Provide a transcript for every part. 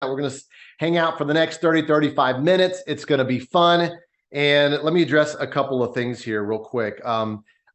We're going to hang out for the next 30, 35 minutes. It's going to be fun. And let me address a couple of things here real quick.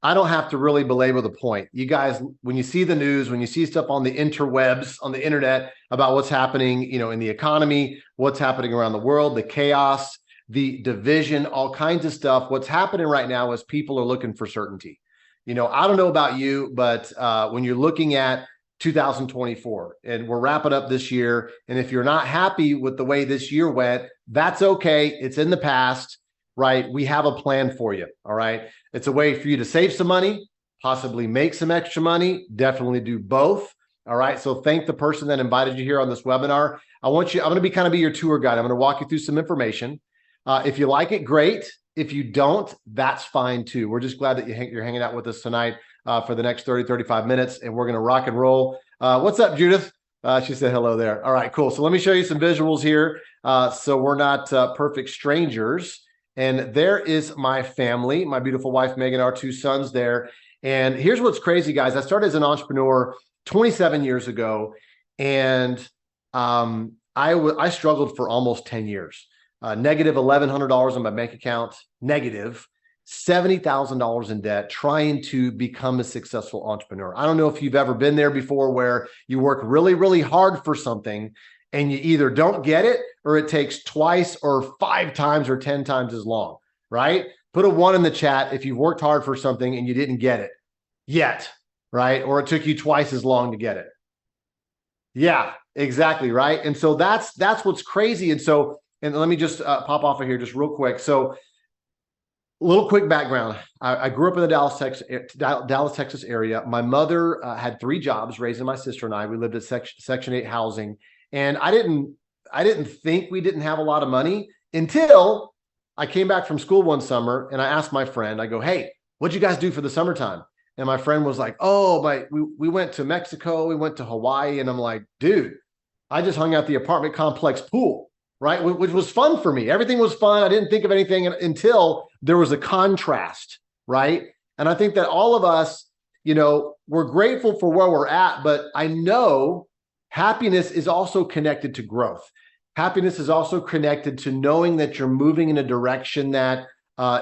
I don't have to really belabor the point. You guys, when you see the news, when you see stuff on the interwebs, on the internet about what's happening, in the economy, what's happening around the world, the chaos, the division, all kinds of stuff. What's happening right now is people are looking for certainty. I don't know about you, but when you're looking at 2024 and we're wrapping up this year, and if you're not happy with the way this year went, that's okay. It's in the past, right? We have a plan for you. All right. It's a way for you to save some money, possibly make some extra money, definitely do both. All right. So thank the person that invited you here on this webinar. I'm going to be kind of be your tour guide. I'm going to walk you through some information. If you like it, great. If you don't, that's fine too. We're just glad that you're hanging out with us tonight for the next 30, 35 minutes, and we're going to rock and roll. What's up, Judith? She said hello there. All right, cool. So let me show you some visuals here. So we're not perfect strangers. And there is my family, my beautiful wife, Megan, our two sons there. And here's what's crazy, guys. I started as an entrepreneur 27 years ago, and I struggled for almost 10 years. Negative $1,100 on my bank account, negative $70,000 in debt, trying to become a successful entrepreneur. I don't know if you've ever been there before, where you work really, really hard for something and you either don't get it, or it takes twice or 5 times or 10 times as long, right? Put a 1 in the chat if you've worked hard for something and you didn't get it yet, right? Or it took you twice as long to get it. Yeah, exactly, right? And so that's what's crazy. And let me just pop off of here just real quick. So a little quick background. I grew up in the Dallas, Texas area. My mother had 3 jobs raising my sister and I. We lived at Section 8 housing. And I didn't think we didn't have a lot of money until I came back from school one summer and I asked my friend, I go, hey, what'd you guys do for the summertime? And my friend was like, oh, we went to Mexico, we went to Hawaii. And I'm like, dude, I just hung out the apartment complex pool, right? Which was fun for me. Everything was fun. I didn't think of anything until there was a contrast, right? And I think that all of us, we're grateful for where we're at, but I know happiness is also connected to growth. Happiness is also connected to knowing that you're moving in a direction that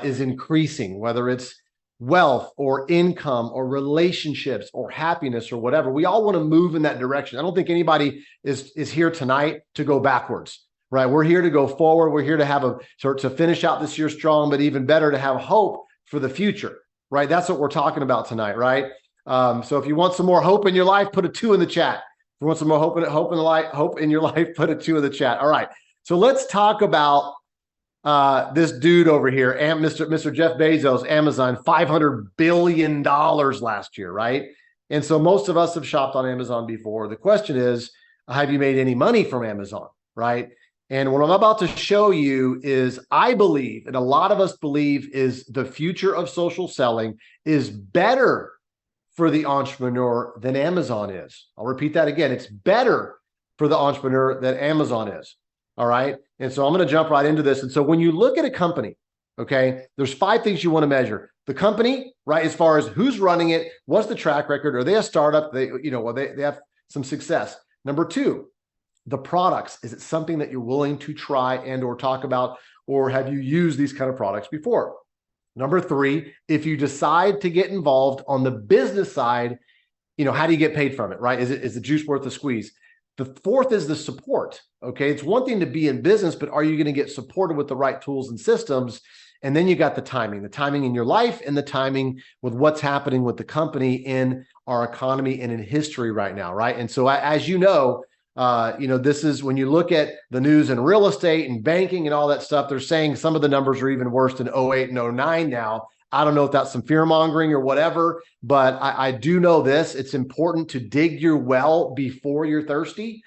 is increasing, whether it's wealth or income or relationships or happiness or whatever. We all want to move in that direction. I don't think anybody is here tonight to go backwards, right? We're here to go forward. We're here to have to finish out this year strong, but even better, to have hope for the future, right? That's what we're talking about tonight, right? So if you want some more hope in your life, put a 2 in the chat. If you want some more hope in your life, put a 2 in the chat. All right. So let's talk about this dude over here, Mr. Jeff Bezos, Amazon, $500 billion last year, right? And so most of us have shopped on Amazon before. The question is, have you made any money from Amazon, right? And what I'm about to show you is, I believe, and a lot of us believe, is the future of social selling is better for the entrepreneur than Amazon is. I'll repeat that again. It's better for the entrepreneur than Amazon is. All right. And so I'm going to jump right into this. And so when you look at a company, okay, there's 5 things you want to measure. The company, right, as far as who's running it, what's the track record? Are they a startup? They have some success. Number 2, the products. Is it something that you're willing to try and or talk about, or have you used these kind of products before? Number 3, if you decide to get involved on the business side, how do you get paid from it, right? Is the juice worth the squeeze? The 4th is the support. Okay. It's one thing to be in business, but are you going to get supported with the right tools and systems? And then you got the timing in your life, and the timing with what's happening with the company in our economy and in history right now. Right. And so as this is when you look at the news in real estate and banking and all that stuff, they're saying some of the numbers are even worse than 08 and 09 now. I don't know if that's some fear mongering or whatever, but I do know this. It's important to dig your well before you're thirsty,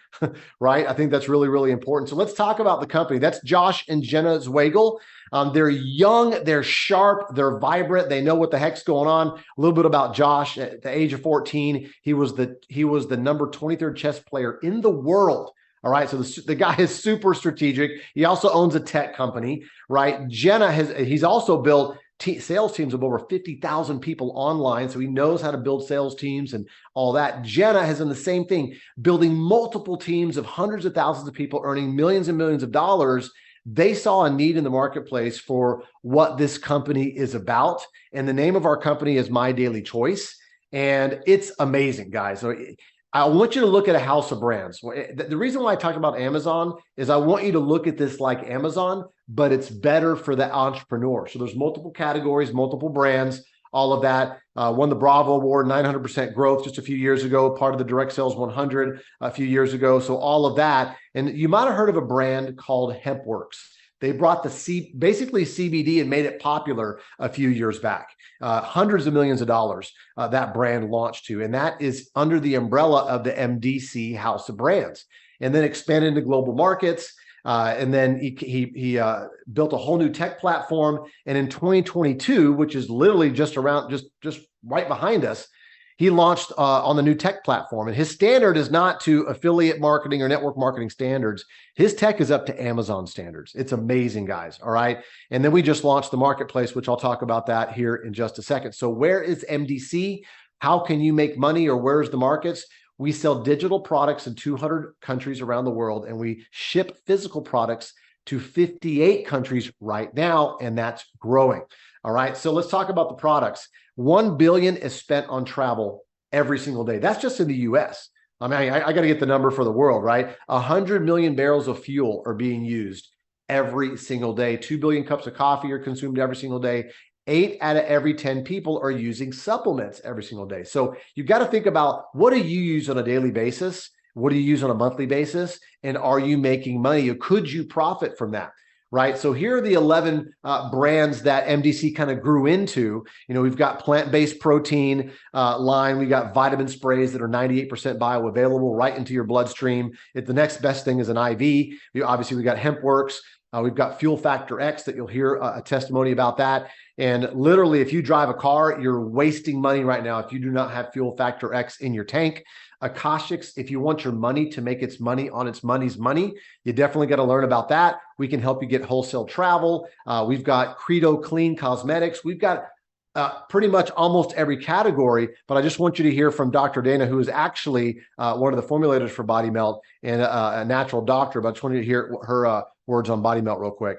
right? I think that's really, really important. So let's talk about the company. That's Josh and Jenna Zweigel. They're young, they're sharp, they're vibrant. They know what the heck's going on. A little bit about Josh. At the age of 14, he was the number 23rd chess player in the world. All right. So the guy is super strategic. He also owns a tech company, right? Jenna he's also built sales teams of over 50,000 people online. So he knows how to build sales teams and all that. Jenna has done the same thing, building multiple teams of hundreds of thousands of people earning millions and millions of dollars. They saw a need in the marketplace for what this company is about. And the name of our company is My Daily Choice. And it's amazing, guys. So I want you to look at a house of brands. The reason why I talk about Amazon is I want you to look at this like Amazon, but it's better for the entrepreneur. So there's multiple categories, multiple brands, all of that. Won the Bravo Award, 900% growth just a few years ago, part of the Direct Sales 100 a few years ago. So all of that. And you might have heard of a brand called HempWorks. They brought basically CBD and made it popular a few years back. Hundreds of millions of dollars that brand launched to, and that is under the umbrella of the MDC House of Brands, and then expanded into global markets. And then he built a whole new tech platform. And in 2022, which is literally just right behind us, he launched on the new tech platform. And his standard is not to affiliate marketing or network marketing standards. His tech is up to Amazon standards. It's amazing, guys. All right. And then we just launched the marketplace, which I'll talk about that here in just a second. So where is MDC? How can you make money, or where's the markets? We sell digital products in 200 countries around the world, and we ship physical products to 58 countries right now, and that's growing. All right, so let's talk about the products. 1 billion is spent on travel every single day. That's just in the US. I mean, I got to get the number for the world, right? 100 million barrels of fuel are being used every single day. 2 billion cups of coffee are consumed every single day. 8 out of every 10 people are using supplements every single day. So you've got to think about, what do you use on a daily basis? What do you use on a monthly basis? And are you making money, or could you profit from that? Right. So here are the 11 brands that MDC kind of grew into. You know, we've got plant-based protein line. We got vitamin sprays that are 98% bioavailable right into your bloodstream. The next best thing is an IV. Obviously, we got HempWorks. We've got Fuel Factor X that you'll hear a testimony about that. And literally, if you drive a car, you're wasting money right now if you do not have Fuel Factor X in your tank. Akashics, if you want your money to make its money on its money's money, you definitely got to learn about that. We can help you get wholesale travel. We've got Credo Clean Cosmetics. We've got pretty much almost every category, but I just want you to hear from Dr. Dana, who is actually one of the formulators for Body Melt and a natural doctor, but I just wanted to hear her words on Body Melt real quick.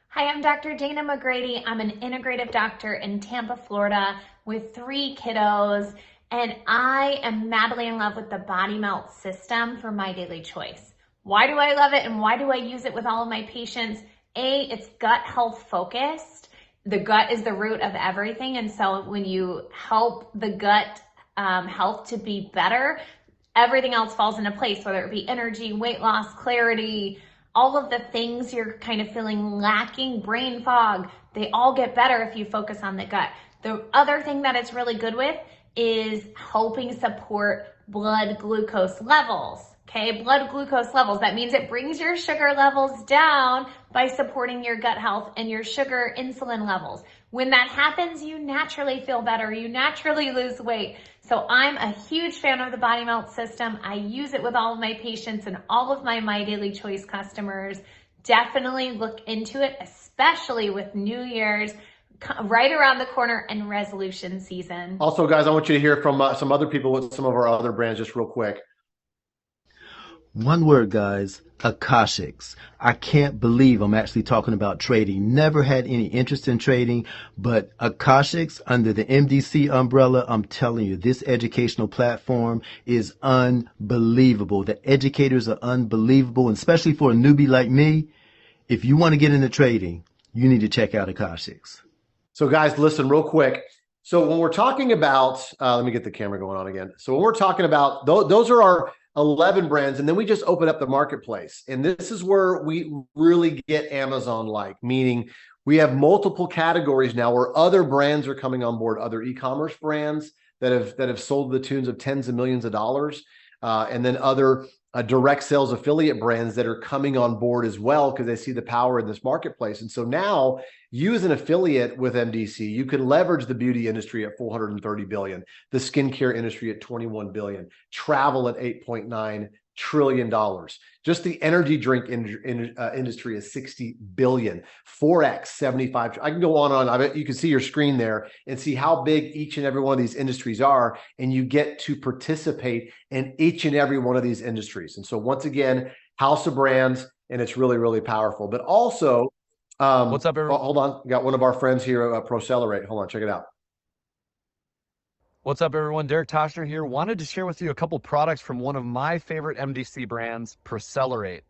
Hi, I'm Dr. Dana McGrady. I'm an integrative doctor in Tampa, Florida with 3 kiddos. And I am madly in love with the Body Melt system for My Daily Choice. Why do I love it, and why do I use it with all of my patients? It's gut health focused. The gut is the root of everything. And so when you help the gut health to be better, everything else falls into place, whether it be energy, weight loss, clarity, all of the things you're kind of feeling lacking, brain fog, they all get better if you focus on the gut. The other thing that it's really good with is helping support blood glucose levels. Okay, blood glucose levels. That means it brings your sugar levels down by supporting your gut health and your sugar insulin levels. When that happens, you naturally feel better. You naturally lose weight. So I'm a huge fan of the Body Melt system. I use it with all of my patients and all of my Daily Choice customers. Definitely look into it, especially with New Year's right around the corner and resolution season. Also, guys, I want you to hear from some other people with some of our other brands just real quick. One word, guys, Akashics. I can't believe I'm actually talking about trading. Never had any interest in trading, but Akashics under the MDC umbrella, I'm telling you, this educational platform is unbelievable. The educators are unbelievable, and especially for a newbie like me. If you want to get into trading, you need to check out Akashics. So guys, listen real quick. So when we're talking about, let me get the camera going on again. So when we're talking about, those are our 11 brands, and then we just open up the marketplace. And this is where we really get Amazon-like, meaning we have multiple categories now where other brands are coming on board, other e-commerce brands that have sold the tunes of tens of millions of dollars, and then other direct sales affiliate brands that are coming on board as well because they see the power in this marketplace. And so now you as an affiliate with MDC, you can leverage the beauty industry at 430 billion, the skincare industry at 21 billion, travel at 8.9 trillion. Just the energy drink industry is 60 billion, Forex 75. I can go on and on. I bet you can see your screen there and see how big each and every one of these industries are, and you get to participate in each and every one of these industries. And so once again, house of brands, and it's really, really powerful. But also, what's up, everyone? Hold on, got one of our friends here, Procelerate. Hold on, check it out. What's up, everyone? Derek Toshner here. Wanted to share with you a couple products from one of my favorite MDC brands, Procelerate.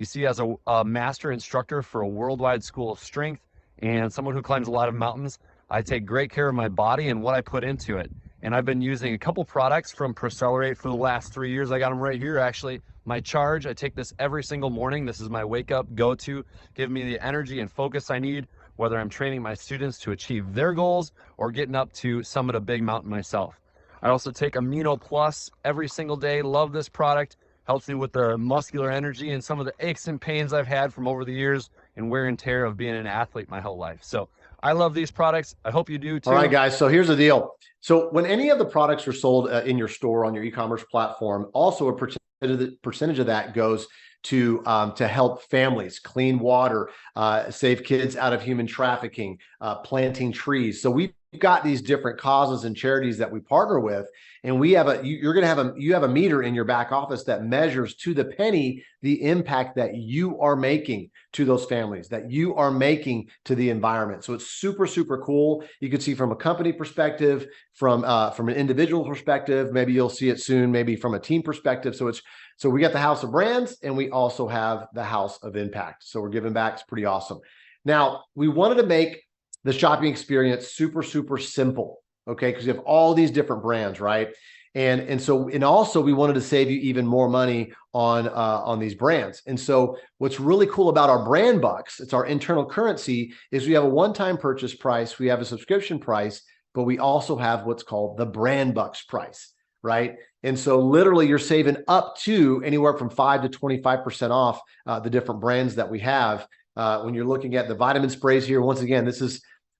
You see, as a master instructor for a worldwide school of strength and someone who climbs a lot of mountains, I take great care of my body and what I put into it. And I've been using a couple products from Procelerate for the last 3 years. I got them right here, actually. My Charge, I take this every single morning. This is my wake-up go-to, give me the energy and focus I need, whether I'm training my students to achieve their goals or getting up to summit a big mountain myself. I also take Amino Plus every single day. Love this product. Helps me with the muscular energy and some of the aches and pains I've had from over the years and wear and tear of being an athlete my whole life. So I love these products. I hope you do too. All right, guys. So here's the deal. So when any of the products are sold in your store on your e-commerce platform, also a percentage of that goes to help families, clean water, save kids out of human trafficking, planting trees. So we've got these different causes and charities that we partner with, and we have you have a meter in your back office that measures to the penny the impact that you are making to those families, that you are making to the environment. So it's super, super cool. You can see from a company perspective, from an individual perspective, maybe you'll see it soon, maybe from a team perspective. So we got the House of Brands, and we also have the House of Impact. So we're giving back. It's pretty awesome. Now, we wanted to make the shopping experience super, super simple, okay? Because you have all these different brands, right? And also we wanted to save you even more money on these brands. And so what's really cool about our brand bucks, it's our internal currency, is we have a one-time purchase price, we have a subscription price, but we also have what's called the brand bucks price, right? And so literally you're saving up to anywhere from 5 to 25% off the different brands that we have. When you're looking at the vitamin sprays here, once again,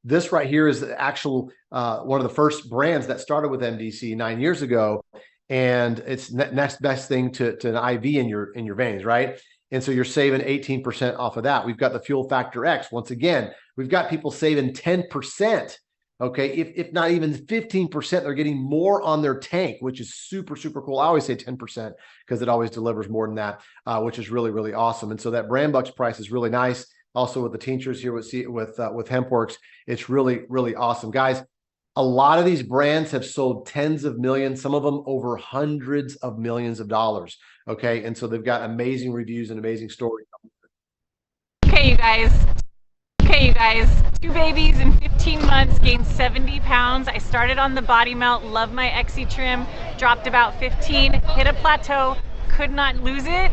this right here is the actual one of the first brands that started with MDC 9 years ago, and it's next best thing to an IV in your veins, right? And so you're saving 18% off of that. We've got the Fuel Factor X. Once again, we've got people saving 10%. Okay, if not even 15%, they're getting more on their tank, which is super, super cool. I always say 10% because it always delivers more than that, which is really, really awesome. And so that brand bucks price is really nice. Also with the tinctures here with HempWorks, it's really, really awesome. Guys, a lot of these brands have sold tens of millions, some of them over hundreds of millions of dollars. Okay, and so they've got amazing reviews and amazing stories. Okay, you guys. 2 babies in 15 months, gained 70 pounds. I started on the Body Melt, love my Exi trim, dropped about 15, hit a plateau, could not lose it.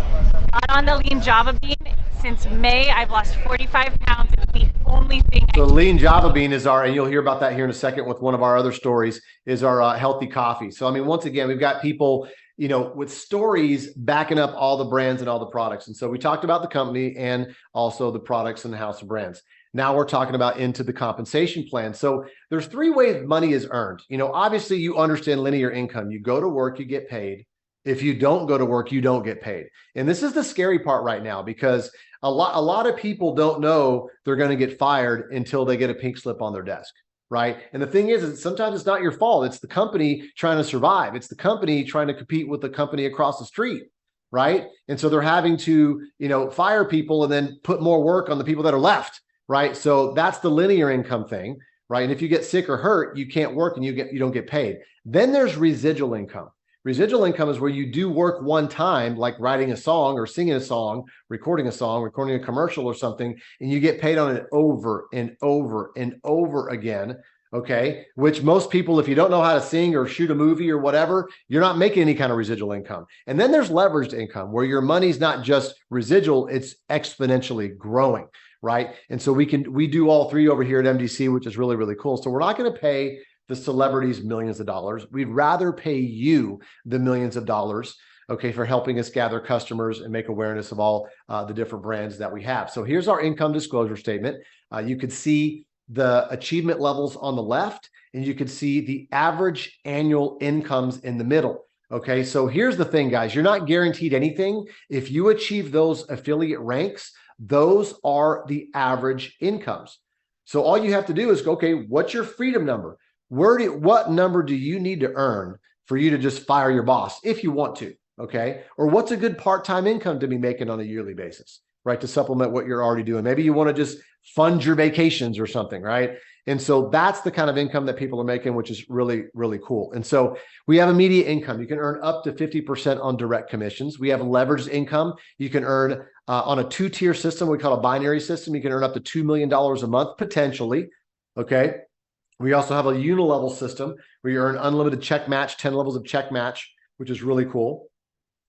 Got on the lean Java Bean. Since May, I've lost 45 pounds. It's the only thing. So lean Java Bean is and you'll hear about that here in a second with one of our other stories, is our healthy coffee. So, I mean, once again, we've got people, with stories backing up all the brands and all the products. And so we talked about the company and also the products in the House of Brands. Now we're talking about into the compensation plan. So there's 3 ways money is earned. Obviously you understand linear income. You go to work, you get paid. If you don't go to work, you don't get paid. And this is the scary part right now, because a lot of people don't know they're going to get fired until they get a pink slip on their desk, right? And the thing is sometimes it's not your fault. It's the company trying to survive. It's the company trying to compete with the company across the street, right? And so they're having to, fire people and then put more work on the people that are left, right? So that's the linear income thing, right? And if you get sick or hurt, you can't work and you don't get paid. Then there's residual income. Residual income is where you do work one time, like writing a song or singing a song, recording a commercial or something, and you get paid on it over and over and over again, okay? Which most people, if you don't know how to sing or shoot a movie or whatever, you're not making any kind of residual income. And then there's leveraged income, where your money's not just residual, it's exponentially growing, right? And so we do all 3 over here at MDC, which is really, really cool. So we're not going to pay the celebrities millions of dollars. We'd rather pay you the millions of dollars, okay, for helping us gather customers and make awareness of all the different brands that we have. So here's our income disclosure statement. You could see the achievement levels on the left, and you could see the average annual incomes in the middle. Okay, so here's the thing, guys. You're not guaranteed anything. If you achieve those affiliate ranks, those are the average incomes. So all you have to do is go, okay, what's your freedom number? What number do you need to earn for you to just fire your boss if you want to? Okay, or what's a good part-time income to be making on a yearly basis, right? To supplement what you're already doing. Maybe you want to just fund your vacations or something, right? And so that's the kind of income that people are making, which is really, really cool. And so we have immediate income. You can earn up to 50% on direct commissions. We have leveraged income. You can earn on a two-tier system, we call a binary system. You can earn up to $2 million a month, potentially. Okay. We also have a unilevel system where you earn unlimited check match, 10 levels of check match, which is really cool.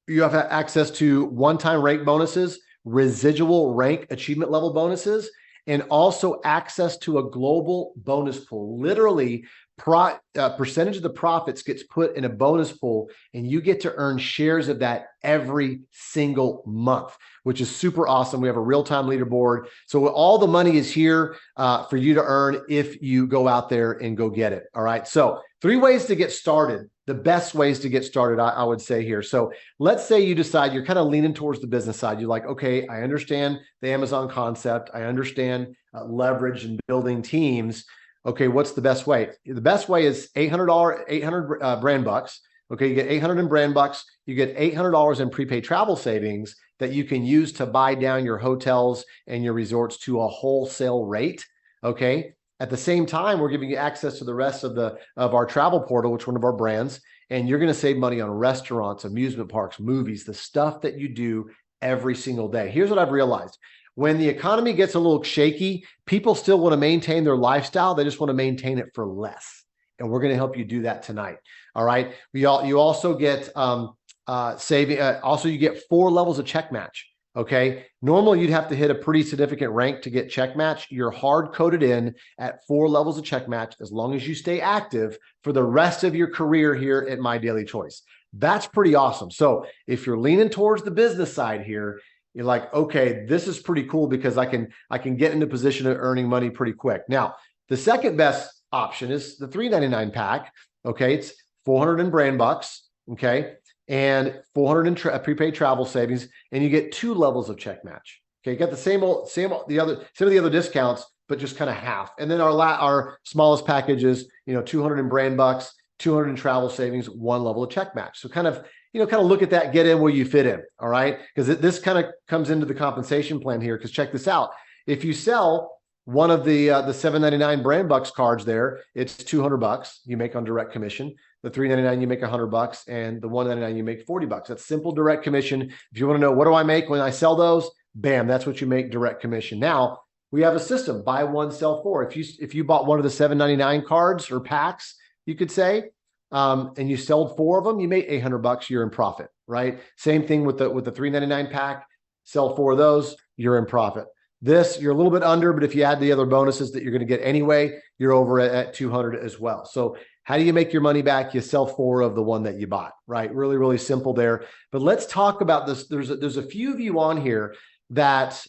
You have access to one-time rank bonuses, residual rank achievement level bonuses, and also access to a global bonus pool. Literally, percentage of the profits gets put in a bonus pool, and you get to earn shares of that every single month, which is super awesome. We have a real-time leaderboard. So all the money is here for you to earn if you go out there and go get it. All right. So 3 ways to get started. The best ways to get started, I would say here. So let's say you decide you're kind of leaning towards the business side. You're like, okay, I understand the Amazon concept. I understand leverage and building teams. Okay, what's the best way? The best way is $800 brand bucks. Okay, you get 800 in brand bucks. You get $800 in prepaid travel savings that you can use to buy down your hotels and your resorts to a wholesale rate. Okay. At the same time, we're giving you access to the rest of our travel portal, which is one of our brands, and you're going to save money on restaurants, amusement parks, movies, the stuff that you do every single day. Here's what I've realized. When the economy gets a little shaky, people still want to maintain their lifestyle. They just want to maintain it for less. And we're going to help you do that tonight. All right. You also get you get 4 levels of check match. Okay. Normally you'd have to hit a pretty significant rank to get check match. You're hard coded in at 4 levels of check match as long as you stay active for the rest of your career here at My Daily Choice. That's pretty awesome. So if you're leaning towards the business side here, you're like, okay, this is pretty cool because I can get into position of earning money pretty quick. Now, the second best option is the $399 pack. Okay. It's 400 in brand bucks. Okay. And 400 in prepaid travel savings, and you get 2 levels of check match. Okay, you got the same of the other discounts, but just kind of half. And then our smallest package is 200 in brand bucks, 200 in travel savings, 1 level of check match. So kind of look at that, get in where you fit in. All right, because this kind of comes into the compensation plan here. Because check this out: if you sell one of the $799 brand bucks cards there, it's $200 you make on direct commission. The $399 you make $100, and the $199 you make $40. That's simple direct commission. If you want to know what do I make when I sell those, bam, that's what you make direct commission. Now we have a system: buy 1, sell 4. If you bought one of the $799 cards or packs, you could say, and you sold 4 of them, you made $800. You're in profit, right? Same thing with the $399 pack. Sell 4 of those, you're in profit. This, you're a little bit under, but if you add the other bonuses that you're going to get anyway, you're over at 200 as well. So how do you make your money back? You sell 4 of the one that you bought, right? Really, really simple there. But let's talk about this. There's a few of you on here that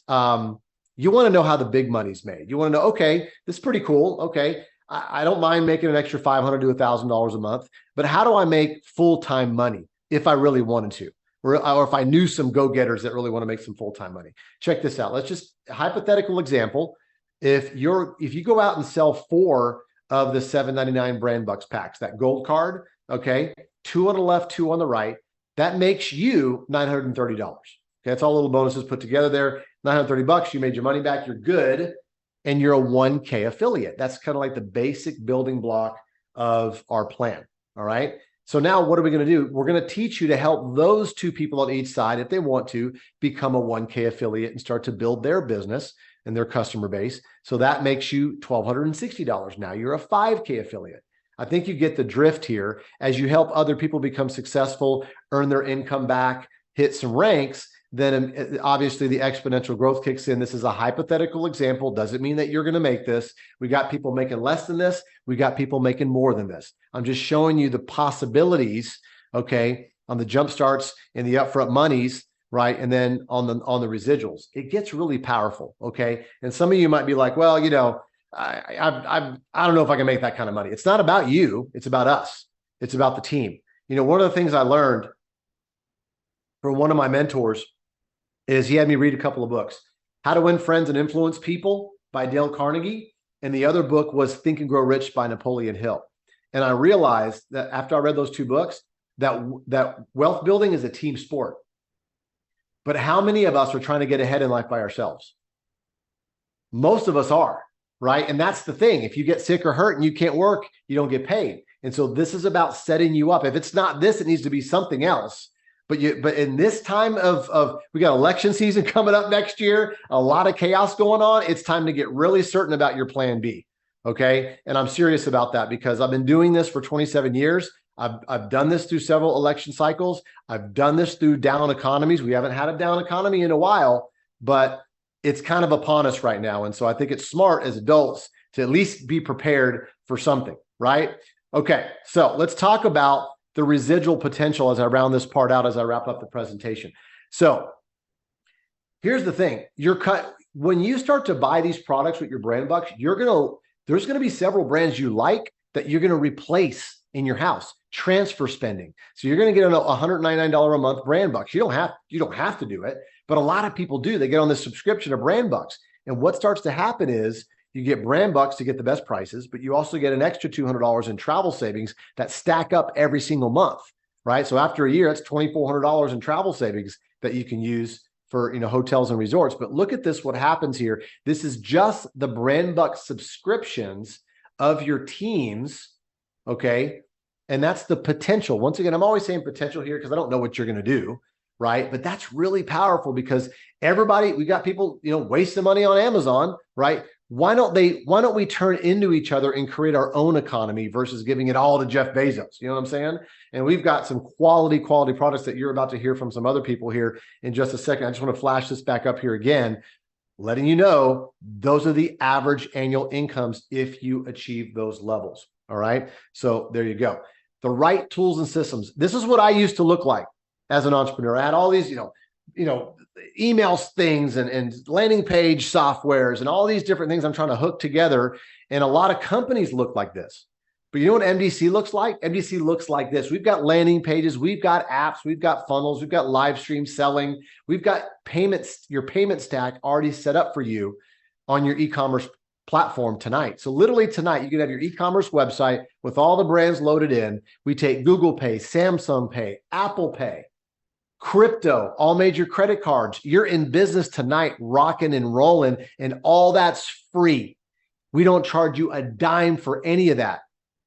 you want to know how the big money's made. You want to know, okay, this is pretty cool. Okay, I don't mind making an extra $500 to $1,000 a month, but how do I make full-time money if I really wanted to? Or if I knew some go-getters that really want to make some full-time money. Check this out. Let's just hypothetical example. If you go out and sell 4 of the $799 brand bucks packs, that gold card, okay, 2 on the left, 2 on the right, that makes you $930. Okay, that's all little bonuses put together there. $930, you made your money back, you're good, and you're a 1K affiliate. That's kind of like the basic building block of our plan. All right. So now what are we going to do? We're going to teach you to help those 2 people on each side, if they want to, become a 1K affiliate and start to build their business and their customer base. So that makes you $1,260. Now you're a 5K affiliate. I think you get the drift here. As you help other people become successful, earn their income back, hit some ranks, then obviously the exponential growth kicks in. This is a hypothetical example. Doesn't mean that you're going to make this. We got people making less than this. We got people making more than this. I'm just showing you the possibilities, okay, on the jump starts and the upfront monies, right? And then on the residuals, it gets really powerful, okay? And some of you might be like, well, I don't know if I can make that kind of money. It's not about you. It's about us. It's about the team. One of the things I learned from one of my mentors is he had me read a couple of books. How to Win Friends and Influence People by Dale Carnegie. And the other book was Think and Grow Rich by Napoleon Hill. And I realized that after I read those two books, that wealth building is a team sport. But how many of us are trying to get ahead in life by ourselves? Most of us are, right? And that's the thing. If you get sick or hurt and you can't work, you don't get paid. And so this is about setting you up. If it's not this, it needs to be something else. But in this time of we got election season coming up next year, a lot of chaos going on. It's time to get really certain about your plan B. Okay. And I'm serious about that because I've been doing this for 27 years. I've done this through several election cycles. I've done this through down economies. We haven't had a down economy in a while, but it's kind of upon us right now. And so I think it's smart as adults to at least be prepared for something, right? Okay. So let's talk about the residual potential as I round this part out, as I wrap up the presentation. So here's the thing. When you start to buy these products with your brand bucks, there's going to be several brands you like that you're going to replace in your house, transfer spending. So you're going to get a $199 a month brand bucks. You don't have to do it, but a lot of people do. They get on this subscription of brand bucks. And what starts to happen is you get brand bucks to get the best prices, but you also get an extra $200 in travel savings that stack up every single month, right? So after a year, it's $2,400 in travel savings that you can use for hotels and resorts. But look at this, what happens here. This is just the brand bucks subscriptions of your teams, okay? And that's the potential. Once again, I'm always saying potential here because I don't know what you're going to do, right? But that's really powerful because we got people, wasting money on Amazon, right? Why don't we turn into each other and create our own economy versus giving it all to Jeff Bezos? You know what I'm saying? And we've got some quality products that you're about to hear from some other people here in just a second. I just want to flash this back up here again, letting you know those are the average annual incomes if you achieve those levels. All right. So there you go. The right tools and systems. This is what I used to look like as an entrepreneur. I had all these, emails things and landing page softwares and all these different things I'm trying to hook together. And a lot of companies look like this. But you know what MDC looks like? MDC looks like this. We've got landing pages, we've got apps, we've got funnels, we've got live stream selling, we've got payments, your payment stack already set up for you on your e-commerce platform tonight. So literally tonight, you can have your e-commerce website with all the brands loaded in. We take Google Pay, Samsung Pay, Apple Pay, crypto, all major credit cards. You're in business tonight, rocking and rolling, and all that's free. We don't charge you a dime for any of that.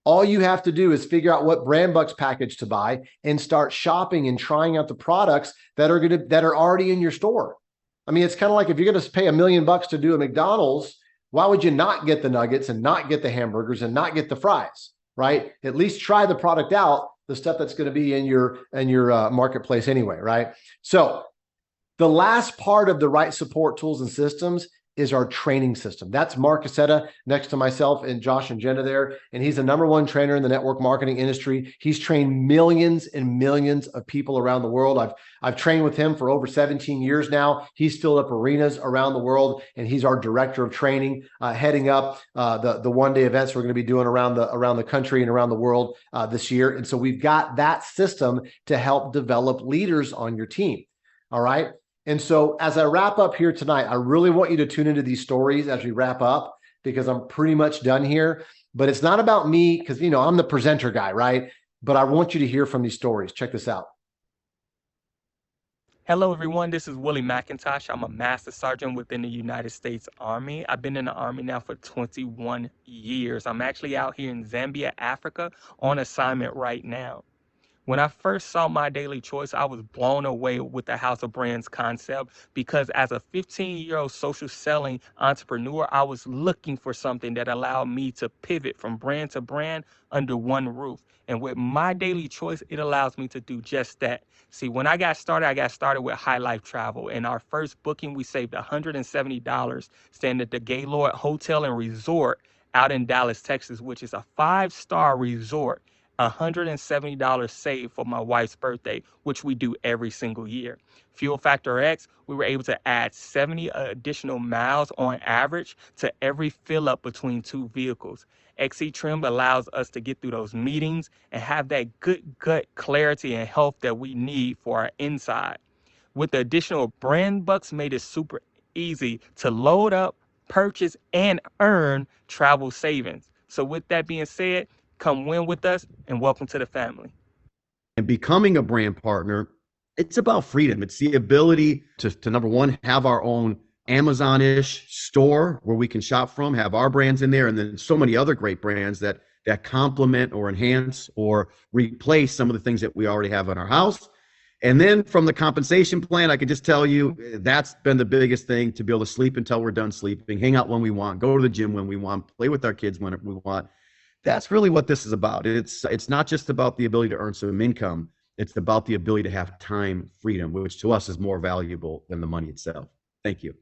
All you have to do is figure out what brand bucks package to buy and start shopping and trying out the products that are already in your store. I mean, it's kind of like if you're going to pay $1 million to do a McDonald's, why would you not get the nuggets and not get the hamburgers and not get the fries, right? At least try the product out, the stuff that's going to be in your marketplace anyway, right? So the last part of the right support tools and systems is our training system. That's Mark Cassetta next to myself and Josh and Jenna there. And he's the #1 trainer in the network marketing industry. He's trained millions and millions of people around the world. I've trained with him for over 17 years now. He's filled up arenas around the world, and he's our director of training, heading up the one-day events we're going to be doing around the country and around the world this year. And so we've got that system to help develop leaders on your team. All right. And so as I wrap up here tonight, I really want you to tune into these stories as we wrap up, because I'm pretty much done here. But it's not about me because, I'm the presenter guy, right? But I want you to hear from these stories. Check this out. Hello, everyone. This is Willie McIntosh. I'm a Master Sergeant within the United States Army. I've been in the Army now for 21 years. I'm actually out here in Zambia, Africa, on assignment right now. When I first saw My Daily Choice, I was blown away with the House of Brands concept, because as a 15-year-old social selling entrepreneur, I was looking for something that allowed me to pivot from brand to brand under one roof. And with My Daily Choice, it allows me to do just that. See, when I got started with High Life Travel. In our first booking, we saved $170 staying at the Gaylord Hotel and Resort out in Dallas, Texas, which is a 5-star resort $170 saved for my wife's birthday, which we do every single year. Fuel Factor X, we were able to add 70 additional miles on average to every fill up between two vehicles. XC Trim allows us to get through those meetings and have that good gut clarity and health that we need for our inside. With the additional brand bucks, made it super easy to load up, purchase, and earn travel savings. So with that being said, come win with us and welcome to the family. And becoming a brand partner, it's about freedom. It's the ability to number one, have our own Amazon-ish store where we can shop from, have our brands in there, and then so many other great brands that complement or enhance or replace some of the things that we already have in our house. And then from the compensation plan, I can just tell you that's been the biggest thing, to be able to sleep until we're done sleeping, hang out when we want, go to the gym when we want, play with our kids when we want. That's really what this is about. It's not just about the ability to earn some income. It's about the ability to have time freedom, which to us is more valuable than the money itself. Thank you.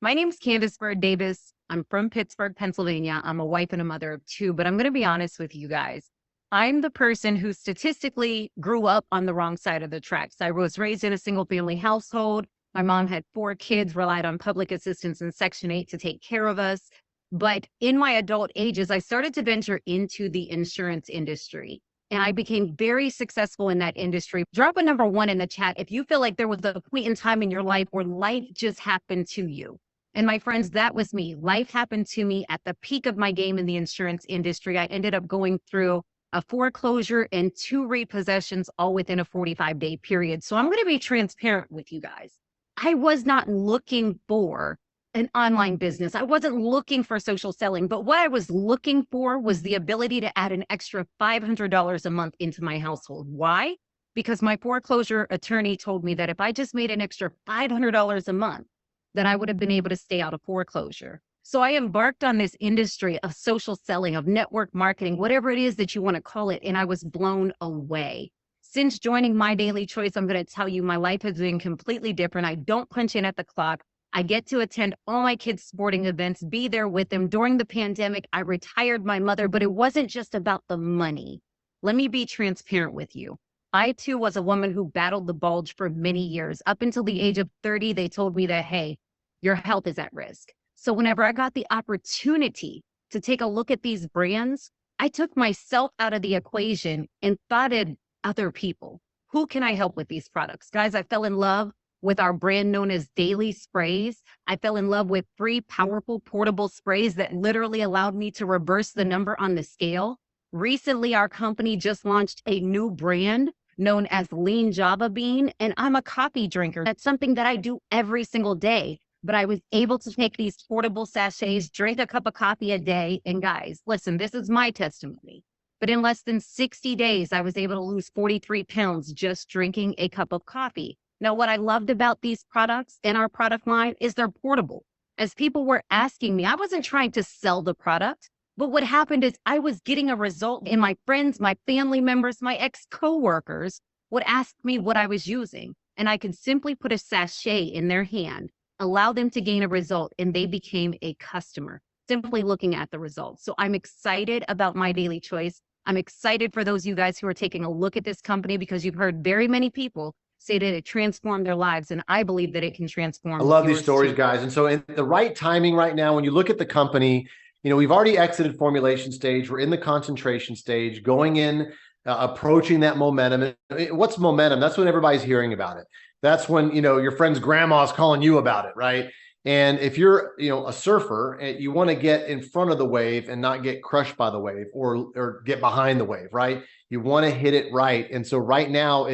My name's Candace Bird Davis. I'm from Pittsburgh, Pennsylvania. I'm a wife and a mother of two, but I'm going to be honest with you guys. I'm the person who statistically grew up on the wrong side of the tracks. I was raised in a single family household. My mom had 4 kids, relied on public assistance and Section 8 to take care of us. But in my adult ages, I started to venture into the insurance industry, and I became very successful in that industry. Drop a number 1 in the chat if you feel like there was a point in time in your life where life just happened to you. And my friends, that was me. Life happened to me at the peak of my game in the insurance industry. I ended up going through a foreclosure and 2 repossessions all within a 45-day period. So I'm going to be transparent with you guys. I was not looking for an online business. I wasn't looking for social selling, but what I was looking for was the ability to add an extra $500 a month into my household. Why? Because my foreclosure attorney told me that if I just made an extra $500 a month, then I would have been able to stay out of foreclosure. So I embarked on this industry of social selling, of network marketing, whatever it is that you want to call it, and I was blown away. Since joining My Daily Choice, I'm going to tell you my life has been completely different. I don't punch in at the clock. I get to attend all my kids' sporting events, be there with them. During the pandemic, I retired my mother, but it wasn't just about the money. Let me be transparent with you. I too was a woman who battled the bulge for many years. Up until the age of 30, they told me that, hey, your health is at risk. So whenever I got the opportunity to take a look at these brands, I took myself out of the equation and thought of other people. Who can I help with these products? Guys, I fell in love with our brand known as Daily Sprays. I fell in love with 3 powerful portable sprays that literally allowed me to reverse the number on the scale. Recently, our company just launched a new brand known as Lean Java Bean, and I'm a coffee drinker. That's something that I do every single day. But I was able to take these portable sachets, drink a cup of coffee a day. And guys, listen, this is my testimony. But in less than 60 days, I was able to lose 43 pounds just drinking a cup of coffee. Now, what I loved about these products and our product line is they're portable. As people were asking me, I wasn't trying to sell the product, but what happened is I was getting a result, and my friends, my family members, my ex-coworkers would ask me what I was using. And I could simply put a sachet in their hand, allow them to gain a result, and they became a customer, simply looking at the results. So I'm excited about My Daily Choice. I'm excited for those of you guys who are taking a look at this company, because you've heard very many people say that it transformed their lives, and I believe that it can transform. I love these stories, too. guys. And so in the right timing right now, when you look at the company, we've already exited formulation stage. We're in the concentration stage, going in, approaching that momentum. What's momentum? That's when everybody's hearing about it. That's when, your friend's grandma's calling you about it, right? And if you're, a surfer, you want to get in front of the wave and not get crushed by the wave or get behind the wave, right? You want to hit it right. And so right now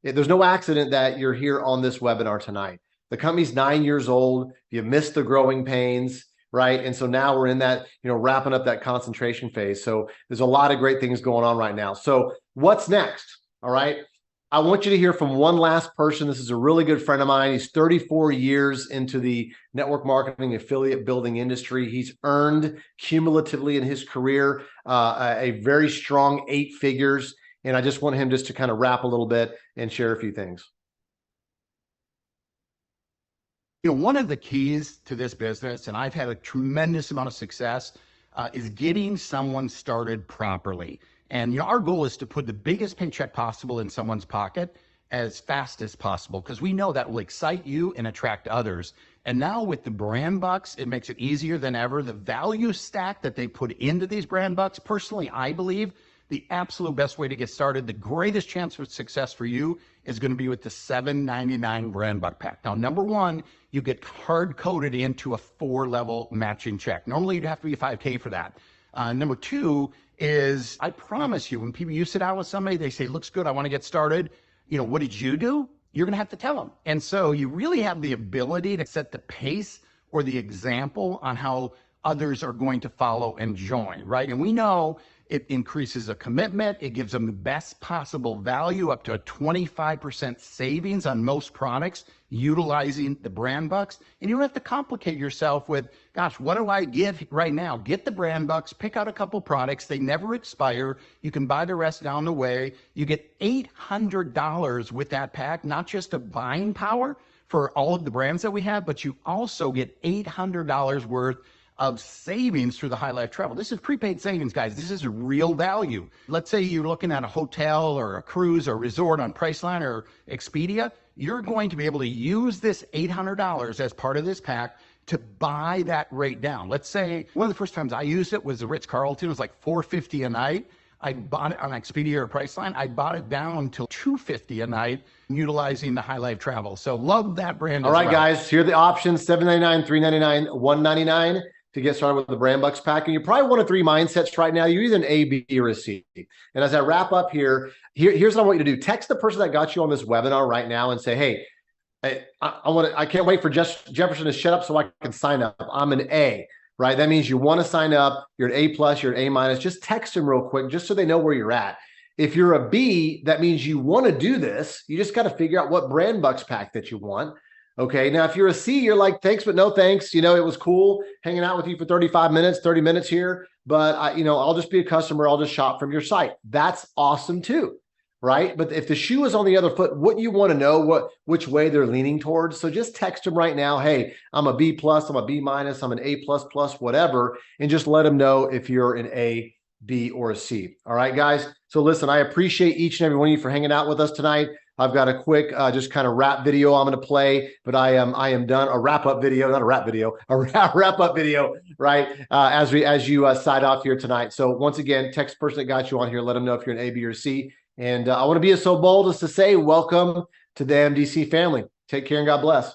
there's no accident that you're here on this webinar tonight. The company's 9 years old. You missed the growing pains, right? And so now we're in that, wrapping up that concentration phase. So there's a lot of great things going on right now. So what's next? All right. I want you to hear from one last person. This is a really good friend of mine. He's 34 years into the network marketing affiliate building industry. He's earned cumulatively in his career a very strong 8 figures. And I just want him just to kind of wrap a little bit and share a few things. One of the keys to this business, and I've had a tremendous amount of success is getting someone started properly. And our goal is to put the biggest paycheck possible in someone's pocket as fast as possible, because we know that will excite you and attract others. And now with the brand bucks, it makes it easier than ever. The value stack that they put into these brand bucks, personally, I believe the absolute best way to get started, the greatest chance of success for you is going to be with the $7.99 brand buck pack. Now, number one, you get hard coded into a 4-level matching check. Normally you'd have to be a 5K for that. Number two is, I promise you, when you sit down with somebody, they say, looks good, I want to get started. What did you do? You're going to have to tell them. And so you really have the ability to set the pace or the example on how others are going to follow and join, right? And we know it increases a commitment. It gives them the best possible value, up to a 25% savings on most products utilizing the brand bucks. And you don't have to complicate yourself with, gosh, what do I get right now? Get the brand bucks, pick out a couple products. They never expire. You can buy the rest down the way. You get $800 with that pack, not just a buying power for all of the brands that we have, but you also get $800 worth of savings through the High Life Travel. This is prepaid savings, guys. This is real value. Let's say you're looking at a hotel or a cruise or resort on Priceline or Expedia. You're going to be able to use this $800 as part of this pack to buy that rate down. Let's say one of the first times I used it was the Ritz-Carlton. It was like $450 a night. I bought it on Expedia or Priceline. I bought it down to $250 a night utilizing the High Life Travel. So love that brand. All right, guys, here are the options: $7.99, $3.99, $1.99. to get started with the brand bucks pack. And you're probably one of three mindsets right now. You're either an A, B, or a C. And as I wrap up here's what I want you to do. Text the person that got you on this webinar right now and say, hey, I can't wait for Jefferson to shut up so I can sign up. I'm an A, right? That means you want to sign up. You're an A plus, you're an A minus. Just text them real quick, just so they know where you're at. If you're a B, that means you want to do this. You just got to figure out what brand bucks pack that you want. Okay, now if you're a C, you're like, thanks, but no thanks. It was cool hanging out with you for 35 minutes, 30 minutes here, but I'll just be a customer. I'll just shop from your site. That's awesome too, right? But if the shoe is on the other foot, wouldn't you want to know which way they're leaning towards? So just text them right now. Hey, I'm a B plus, I'm a B minus, I'm an A plus plus, whatever, and just let them know if you're an A, B, or a C. All right, guys. So listen, I appreciate each and every one of you for hanging out with us tonight. I've got a quick just kind of wrap video I'm going to play, but I am done. A wrap up video, not a rap video, a wrap up video, right? As you sign off here tonight. So once again, text the person that got you on here. Let them know if you're an A, B, or C. And I want to be so bold as to say, welcome to the MDC family. Take care and God bless.